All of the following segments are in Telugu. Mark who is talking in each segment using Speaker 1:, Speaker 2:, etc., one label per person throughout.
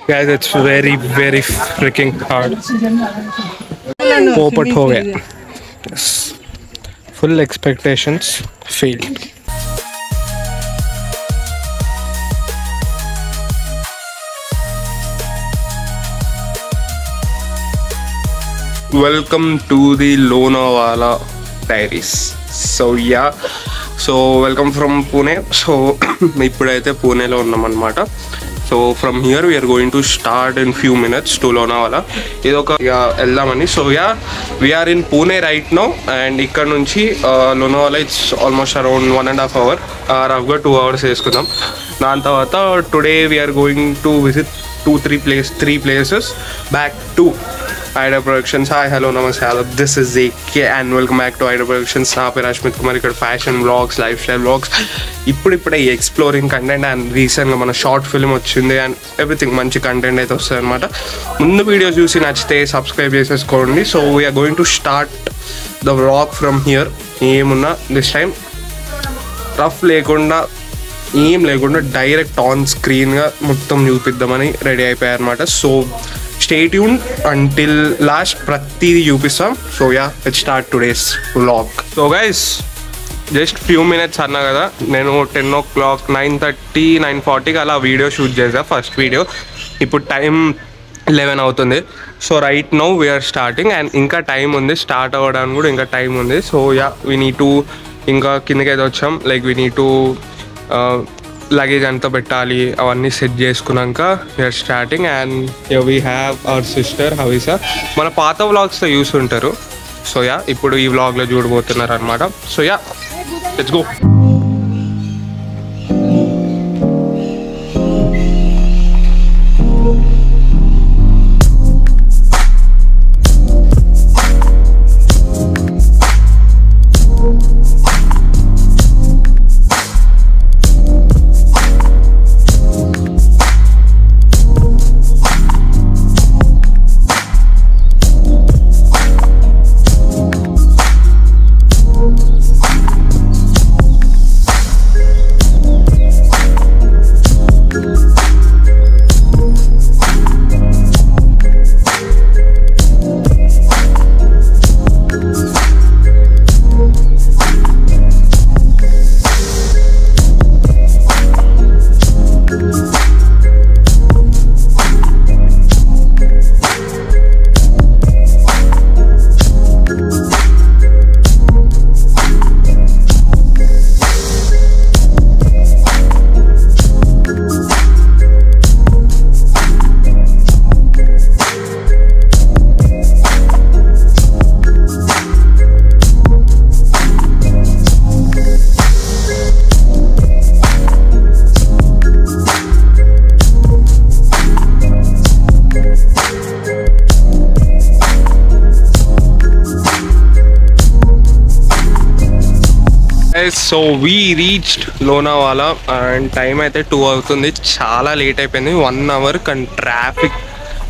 Speaker 1: Guys, it's very freaking hard. पोपट हो गया. Full expectations failed. Welcome to the Lonavala Diaries. So welcome from Pune. So ఇప్పుడైతే పూణేలో ఉన్నాం అన్నమాట. So from here we are going to start in few minutes to Lonavala. ఇదొక వెళ్దామని. So we are in Pune right now and ఇక్కడ నుంచి Lonavala it's almost around 1.5 hours. రఫ్గా 2 hours వేసుకుందాం. దాని తర్వాత today we are going to visit 3 places back to Ida Productions. Hi, hello, namaste, adab. This is AK and welcome back to Ida Productions. నా పేరు అశ్మిత్ కుమార్. ఇక్కడ fashion vlogs, lifestyle vlogs, ఇప్పుడే ఎక్స్ప్లోరింగ్ కంటెంట్ అండ్ రీసెంట్గా మన షార్ట్ ఫిల్మ్ వచ్చింది అండ్ ఎవ్రీథింగ్ మంచి కంటెంట్ అయితే వస్తుంది అనమాట. ముందు వీడియో చూసి నచ్చితే సబ్స్క్రైబ్ చేసేసుకోండి. So we're going to start the vlog from here. ఏమున్నా దిస్ టైం రఫ్ లేకుండా ఏం లేకుండా డైరెక్ట్ ఆన్ స్క్రీన్గా మొత్తం చూపిద్దామని రెడీ అయిపోయాయి అనమాట. So stay tuned until last ప్రతిది చూపిస్తాం. So let's start today's vlog. So guys, just few minutes అన్నా కదా, నేను 10 o'clock 9:30 9:40కి అలా వీడియో షూట్ చేసా ఫస్ట్ వీడియో. ఇప్పుడు టైం 11 అవుతుంది. So right now we're starting and ఇంకా టైం ఉంది, స్టార్ట్ అవ్వడానికి కూడా ఇంకా టైం ఉంది. సో వీ నీడ్ టు ఇంకా కిందకి అయితే వచ్చాం. Like we need to luggage అంతా పెట్టాలి, అవన్నీ సెట్ చేసుకున్నాక we are starting. And we have our sister Havisa. మన పాత వ్లాగ్స్తో చూస్తుంటారు. సో ఇప్పుడు ఈ వ్లాగ్లో చూడబోతున్నారు అనమాట. So let's go. So we reached Lonavala and time అయితే 2 అవుతుంది. చాలా లేట్ అయిపోయింది, 1 hour అండ్ ట్రాఫిక్,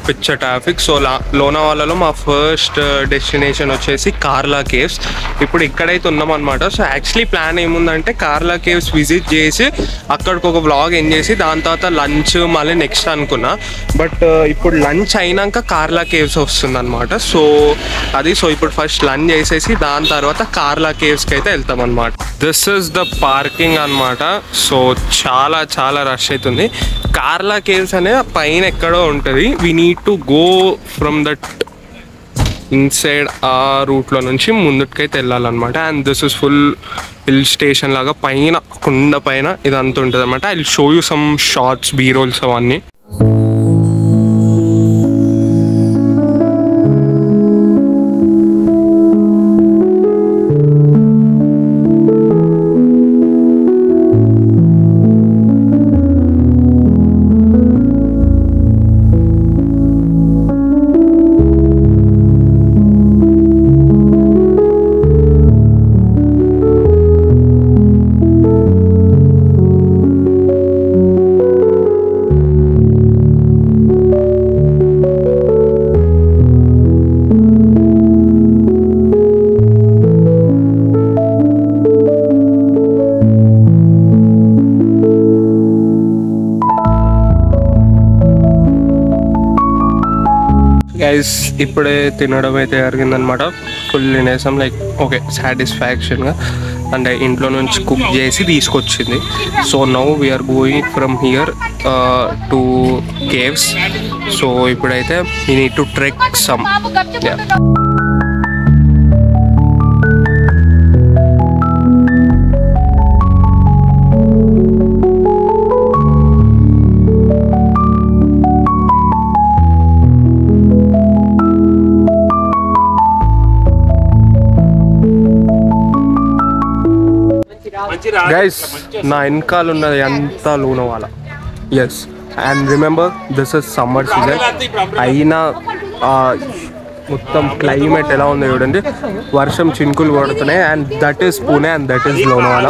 Speaker 1: పిచ్చ ట్రాఫిక్. సో లోనావాలాలో మా ఫస్ట్ డెస్టినేషన్ వచ్చేసి కార్లా కేవ్స్. ఇప్పుడు ఇక్కడైతే ఉన్నామన్నమాట. సో యాక్చువల్లీ ప్లాన్ ఏముందంటే కార్లా కేవ్స్ విజిట్ చేసి అక్కడికి ఒక వ్లాగ్ ఎండ్ చేసి దాని తర్వాత లంచ్ మళ్ళీ నెక్స్ట్ అనుకున్నా. బట్ ఇప్పుడు లంచ్ అయినాక కార్లా కేవ్స్ వస్తుంది అనమాట. సో ఇప్పుడు ఫస్ట్ లంచ్ చేసేసి దాని తర్వాత కార్లా కేవ్స్కి అయితే వెళ్తాం అనమాట. దిస్ ఇస్ ద పార్కింగ్ అనమాట. సో చాలా రష్ అవుతుంది. కార్లా కేవ్స్ అనేది పైన ఎక్కడో ఉంటుంది. We need to go from that inside ఆ రూట్లో నుంచి ముందుకైతే వెళ్ళాలన్నమాట. And this is full hill station లాగా పైన కొండ పైన ఇదంతా ఉంటుంది అనమాట. I will show you some shorts, B rolls అవన్నీ. గైస్ ఇప్పుడే తినడం అయితే జరిగిందనమాట. ఫుల్ తినేసాం, లైక్ ఓకే సాటిస్ఫాక్షన్గా. అంటే ఇంట్లో నుంచి కుక్ చేసి తీసుకొచ్చింది. So now we are going from here to caves. So ఇప్పుడైతే we need to trek some. Guys నా వెనకాల ఉన్నది అంతా Lonavala. Yes, and remember this is summer season. అయినా మొత్తం క్లైమేట్ ఎలా ఉందో చూడండి, వర్షం చినుకులు కొడుతున్నాయి. And that is Pune and that is Lonavala.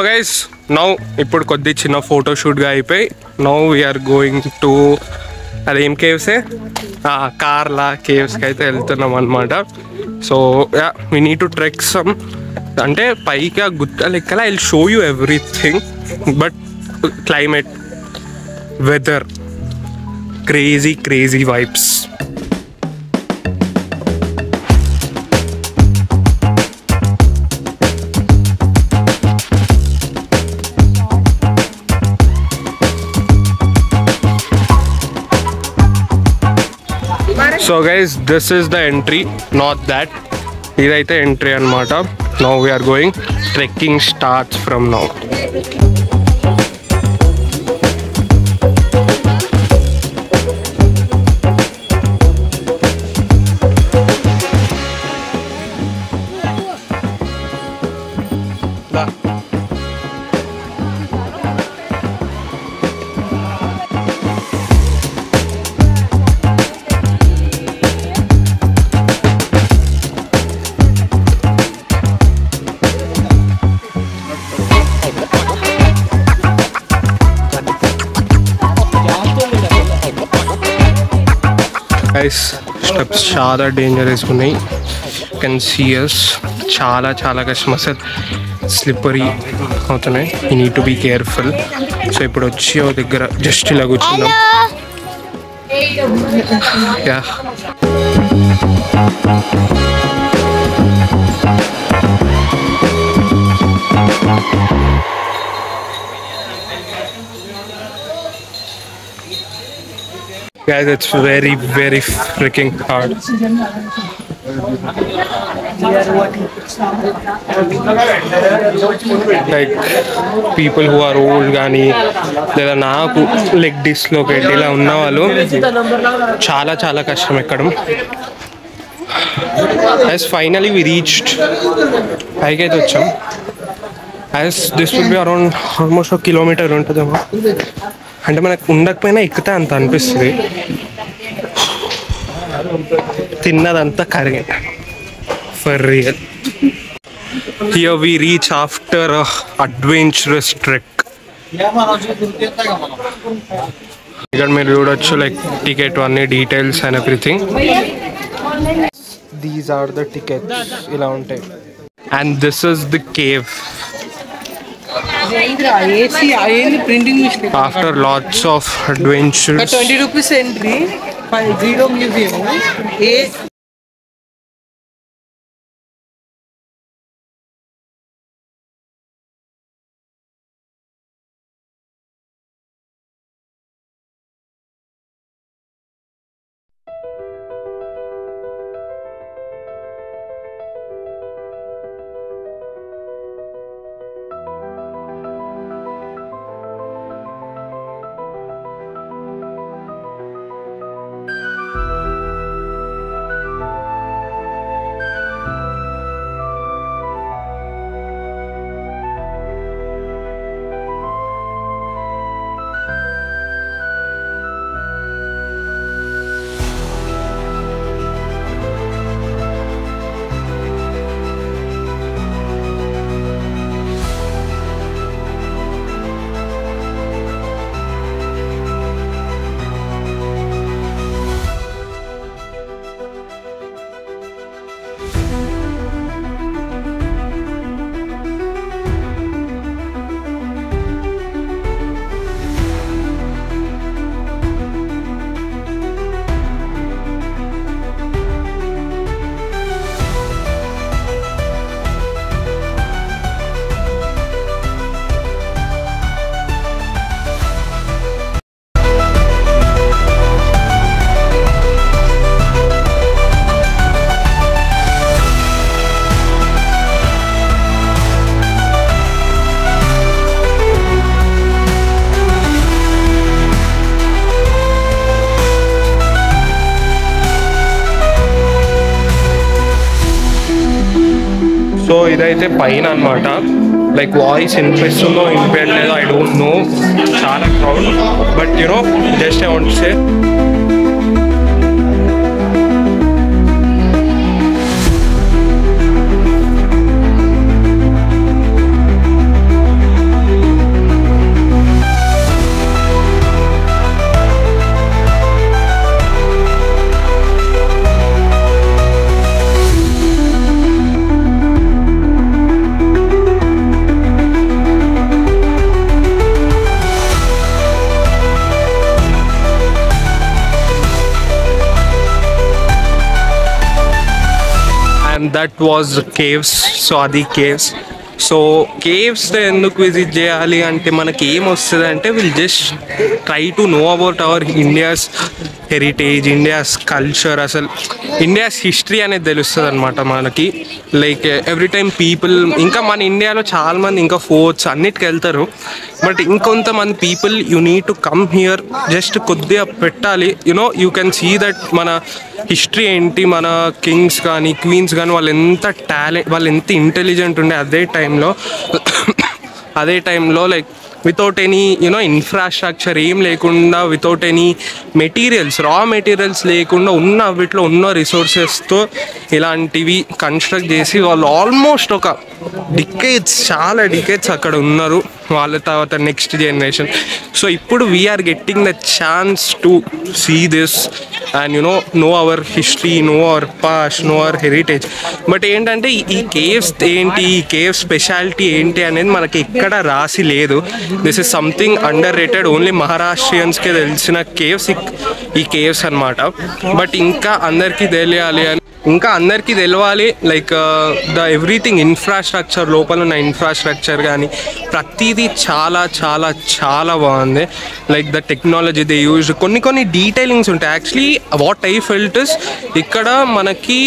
Speaker 1: Guys now ఇప్పుడు కొద్ది చిన్న ఫోటోషూట్గా అయిపోయి నౌ వీఆర్ గోయింగ్ టు అదేం కేవ్సే కార్లా కేవ్స్కి అయితే వెళ్తున్నాం అనమాట. So ya we need to trek some. అంటే పైకి ఆ గుట్ట లెక్కల I will show you everything, but climate, weather, crazy vibes. So guys, this is the entry, not that. ఇదైతే ఎంట్రీ అనమాట. Now we are going. Trekking starts from now. Guys steps చాలా డేంజరస్ ఉన్నాయి. కెన్ సీయస్ చాలా కష్టం, అసలు స్లిప్పరీ అవుతున్నాయి. You need to be careful. So ఇప్పుడు వచ్చి ఓ దగ్గర జస్ట్ ఇలా కూర్చున్నాం. Yeah guys, it's very freaking hard. Like people who are old గానీ లేదా నాకు లెగ్ డిస్లోకేట్ ఇలా ఉన్న వాళ్ళు చాలా కష్టం ఎక్కడం. as finally we reached పైకి అయితే వచ్చాం. as this will be around almost a kilometer ఉంటుందేమో. అంటే మనకు ఉండకపోయినా ఎక్కితే అంత అనిపిస్తుంది. తిన్నదంతా కరిగే for real. Here we reach after adventurous trek. ఇక్కడ మీరు చూడొచ్చు లైక్ టికెట్ అన్ని details and everything. These are the tickets, ఇలా ఉంటాయి. And this is the cave. After lots of adventures,
Speaker 2: 20 rupees entry, 0 museum.
Speaker 1: ఇదైతే పైన అనమాట. లైక్ వాయిస్ వినిపిస్తుందో వినిపించలేదో ఐ డోంట్ నో, చాలా crowd. But you know just I want to say that was caves. So అది కేవ్స్. సో కేవ్స్ ఎందుకు విజిట్ చేయాలి అంటే మనకి ఏం వస్తుంది అంటే will just try to know about our India's heritage, India's culture, అసలు ఇండియాస్ హిస్టరీ అనేది తెలుస్తుంది అనమాట మనకి. లైక్ ఎవ్రీ టైమ్ పీపుల్, ఇంకా మన ఇండియాలో చాలామంది ఇంకా ఫోర్ట్స్ అన్నిటికి వెళ్తారు. బట్ ఇంకొంతమంది people you need to come here, just కొద్దిగా పెట్టాలి. You know you can see that మన హిస్టరీ ఏంటి, మన కింగ్స్ కానీ క్వీన్స్ కానీ వాళ్ళు ఎంత టాలెంట్, వాళ్ళు ఎంత ఇంటెలిజెంట్ ఉండే అదే టైంలో like without any you know infrastructure ఏం లేకుండా, వితౌట్ ఎనీ మెటీరియల్స్, రా మెటీరియల్స్ లేకుండా ఉన్న వీటిలో ఉన్న రిసోర్సెస్తో ఇలాంటివి కన్స్ట్రక్ట్ చేసి వాళ్ళు ఆల్మోస్ట్ ఒక చాలా డికేట్స్ అక్కడ ఉన్నారు. వాళ్ళ తర్వాత నెక్స్ట్ జనరేషన్. సో ఇప్పుడు we're getting the chance to see this and know our history, know our past, know our heritage. But ఏంటంటే ఈ కేవ్స్ ఏంటి, ఈ కేవ్ స్పెషాలిటీ ఏంటి అనేది మనకి ఎక్కడ రాసి లేదు. This is something underrated, only మహారాష్ట్రియన్స్కే తెలిసిన కేవ్స్ ఈ కేవ్స్ అనమాట. బట్ ఇంకా అందరికీ తెలియాలి అని, ఇంకా అందరికీ తెలవాలి. లైక్ ద ఎవ్రీథింగ్ ఇన్ఫ్రాస్ట్రక్చర్, లోపల ఉన్న ఇన్ఫ్రాస్ట్రక్చర్ కానీ ప్రతిదీ చాలా చాలా చాలా బాగుంది. Like the technology they use, కొన్ని డీటెయిలింగ్స్ ఉంటాయి. Actually what I felt is ఇక్కడ మనకి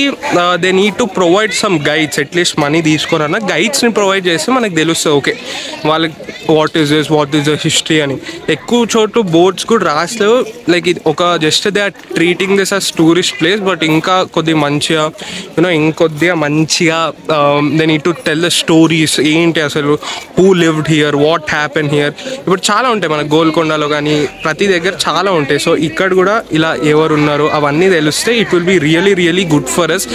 Speaker 1: they need to provide some guides, at least money తీసుకున్నా గైడ్స్ని ప్రొవైడ్ చేస్తే మనకు తెలుస్తుంది ఓకే వాళ్ళకి వాట్ ఈస్ ద హిస్టరీ అని. ఎక్కువ చోటు బోర్డ్స్ కూడా రాసలేవు. లైక్ ఇది ఒక just they are treating this as tourist place. But ఇంకా కొద్దిగా మంచిగా ఇంకొద్దిగా మంచిగా they need to tell the stories, ఏంటి అసలు who lived here, what happen here. ఇప్పుడు చాలా ఉంటాయి మన గోల్కొండలో కానీ ప్రతి దగ్గర చాలా ఉంటాయి. సో ఇక్కడ కూడా ఇలా ఎవరు ఉన్నారు అవన్నీ తెలిస్తే it will be really good for us,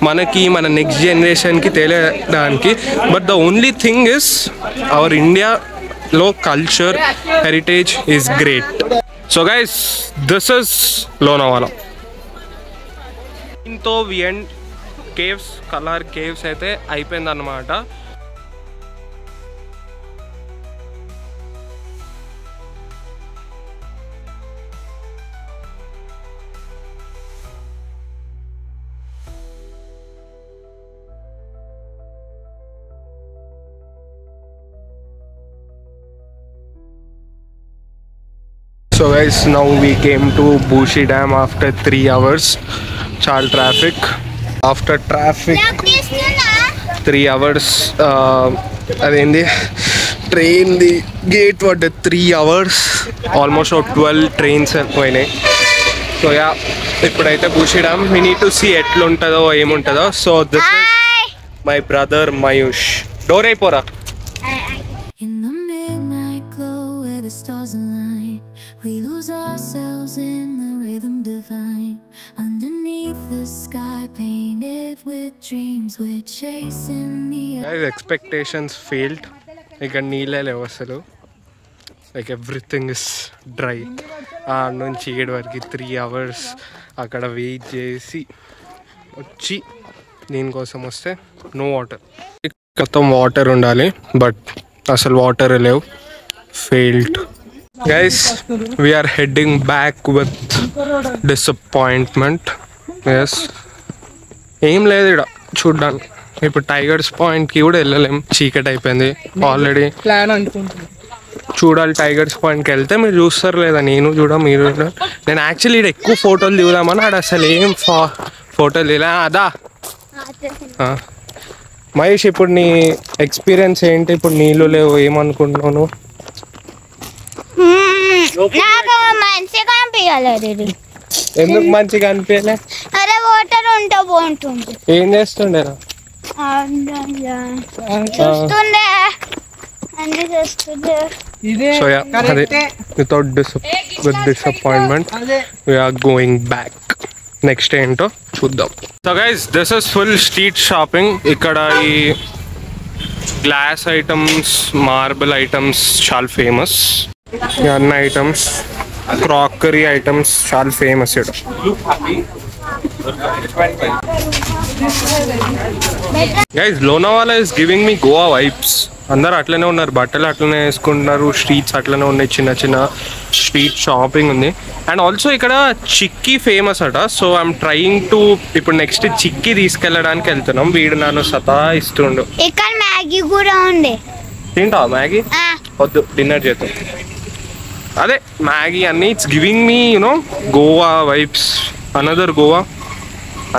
Speaker 1: మనకి మన నెక్స్ట్ జనరేషన్కి తెలియడానికి. But the only thing is our ఇండియాలో culture heritage is great. So guys, this is Lonavala. దీంతో we end caves, Karla caves అయితే అయిపోయిందన్నమాట. So guys, now we came to Bushi Dam after 3 hours. Chal traffic. After traffic 3 hours. Adendi train the gate for the 3 hours. Almost 12 trains పోయినాయి. So yeah, ఇప్పుడైతే Bushi Dam we need to see ఎట్లా ఉంటుందో ఏముంటుందో. So this is my brother Mayush. Door అయిపోరా.
Speaker 3: In the midnight glow where the stars align, we lose ourselves in the rhythm divine. Underneath the sky painted with dreams, we're chasing the
Speaker 1: Guys, expectations failed. ఇక్కడ నీళ్ళే లేవు అసలు. Like everything is dry. నుంచి 7 వరకు 3 hours అక్కడ వెయిట్ చేసి వచ్చి దీనికోసం వస్తే నో వాటర్. మొత్తం వాటర్ ఉండాలి బట్ అసలు వాటర్ లేవు. Failed. Guys, we're heading back with disappointment. Yes, ఏం లేదు ఇక్కడ చూడ్డానికి. ఇప్పుడు టైగర్స్ పాయింట్కి కూడా వెళ్ళలేము, చీకటి అయిపోయింది ఆల్రెడీ.
Speaker 2: ప్లాన్ అనుకుంటున్నాను
Speaker 1: చూడాలి టైగర్స్ పాయింట్కి వెళ్తే. మీరు చూస్తారు లేదా, నేను మీరు నేను యాక్చువల్లీ ఇక్కడ ఎక్కువ ఫోటోలు దిగుదామని ఆడ అసలు ఏం ఫోటోలు దిగా. అదా మహేష్, ఇప్పుడు నీ ఎక్స్పీరియన్స్ ఏంటి? ఇప్పుడు నీళ్ళు లేవు, ఏమనుకుంటున్నాను?
Speaker 4: మంచిగా అనిపించలేదు.
Speaker 1: ఎందుకు మంచిగా అనిపించలే?
Speaker 4: అరే వాటర్ ఉంటే బాగుంటుంది.
Speaker 1: ఏం చేస్తుండే?
Speaker 4: చూస్తుండే అన్ని చూస్తుండే.
Speaker 2: ఇదే
Speaker 1: So yeah,
Speaker 2: కరెక్టే.
Speaker 1: without with disappointment,
Speaker 2: అదే
Speaker 1: we are going back. Next ఏంటో చూద్దాం. So guys, this is full street shopping. ఇక్కడ ఈ గ్లాస్ ఐటమ్స్, మార్బుల్ ఐటమ్స్ చాలా ఫేమస్. అన్ని ఐటమ్స్, క్రాకరీ ఐటమ్స్ చాలా ఫేమస్ ఇక్కడ. Guys, Lonavala is giving me Goa vibes. అందరు అట్లనే ఉన్నారు, బట్టలు అట్లనే వేసుకుంటున్నారు, స్ట్రీట్స్ అట్లనే ఉన్నాయి, చిన్న చిన్న స్ట్రీట్ షాపింగ్ ఉంది. అండ్ ఆల్సో ఇక్కడ చిక్కీ ఫేమస్ అట. సో ఐఎమ్ ట్రయింగ్ టు ఇప్పుడు నెక్స్ట్ చిక్కీ తీసుకెళ్ళడానికి వెళ్తున్నాం. వీడు నన్ను సతాయిస్తుండు.
Speaker 4: ఇక్కడ మ్యాగీ కూడా ఉండే.
Speaker 1: తింటావా మ్యాగీ? వద్దు, డిన్నర్ చేద్దాం. అదే మ్యాగీ అన్ని it's giving me you know Goa vibes, another Goa.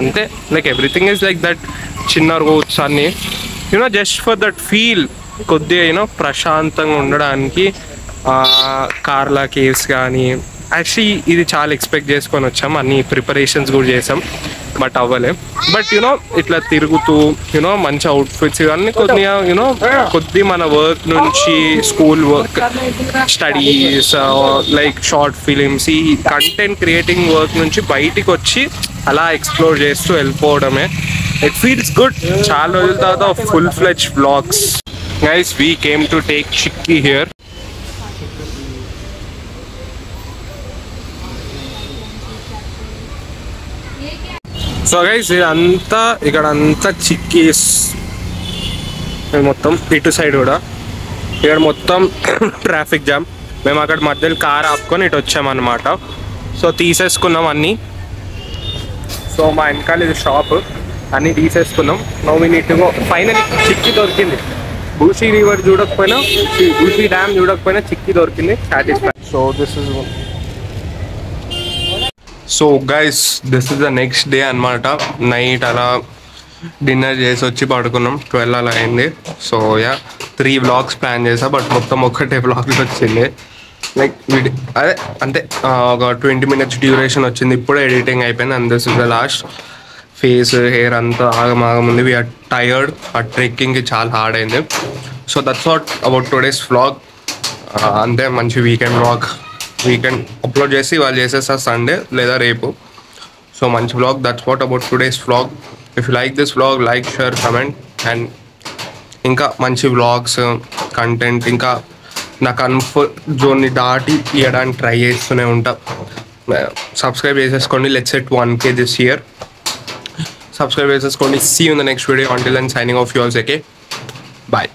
Speaker 1: అంతే, like everything is like that. చిన్న రోడ్స్ అన్ని you know just for that feel, కొద్దిగా యూనో ప్రశాంతంగా ఉండడానికి. కార్లా కేవ్స్ కానీ, యాక్చువల్లీ ఇది చాలా ఎక్స్పెక్ట్ చేసుకొని వచ్చాం, అన్ని ప్రిపరేషన్స్ కూడా చేసాం, బట్ అవ్వలే. బట్ యునో ఇట్లా తిరుగుతూ యునో మంచి అవుట్ఫిట్స్ కానీ కొద్దిగా యునో కొద్ది మన వర్క్ నుంచి, school work, studies, like short films, ఈ కంటెంట్ క్రియేటింగ్ వర్క్ నుంచి బయటికి వచ్చి అలా ఎక్స్ప్లోర్ చేస్తూ వెళ్ళిపోవడమే. It feels good. చాలా రోజుల తర్వాత full fledged vlogs. Guys, we came to take chikki here. So guys, ఇదంతా ఇక్కడ అంతా చిక్కీస్ మొత్తం. ఇటు సైడ్ కూడా ఇక్కడ మొత్తం ట్రాఫిక్ జామ్. మేము అక్కడ మధ్యలో కార్ ఆపుకొని ఇటు వచ్చామన్నమాట. సో తీసేసుకున్నాం అన్నీ. సో మా వెనకాల ఇది షాప్, అన్నీ తీసేసుకున్నాం. Now we need to go. Finally chikki దొరికింది. బూషీ రివర్ చూడకపోయినా, బూషీ డ్యామ్ చూడకపోయినా చిక్కీ దొరికింది. Satisfy. So this is so guys, this is the next day అనమాట. నైట్ అలా డిన్నర్ చేసి వచ్చి పడుకున్నాం. 12 అలా అయింది. సో యా, 3 వ్లాగ్స్ ప్లాన్ చేసా, బట్ మొత్తం ఒక్కటే వ్లాగ్ వచ్చింది. లైక్ అదే అంతే, ఒక 20 minutes డ్యూరేషన్ వచ్చింది. ఇప్పుడే ఎడిటింగ్ అయిపోయింది. And this is the last. Face, hair అంతా ఆగమాగముంది. We are tired. ఆ ట్రెక్కింగ్కి చాలా హార్డ్ అయింది. So that's what about today's vlog. అంతే, మంచి వీకెండ్ వ్లాగ్. వీకెండ్ అప్లోడ్ చేసి వాళ్ళు చేసేస్తా సండే లేదా రేపు. సో మంచి vlog. That's what about today's vlog. If you like this vlog, like, share, comment. And ఇంకా మంచి వ్లాగ్స్, కంటెంట్ ఇంకా నా కంఫర్ట్ జోన్ని దాటి ఇవ్వడానికి ట్రై చేస్తూనే ఉంటా. సబ్స్క్రైబ్ చేసేసుకోండి. Let's set 1K this year. Subscribe చేసేసుకోండి. See you in the next video. Until then, signing off yours. Okay, bye.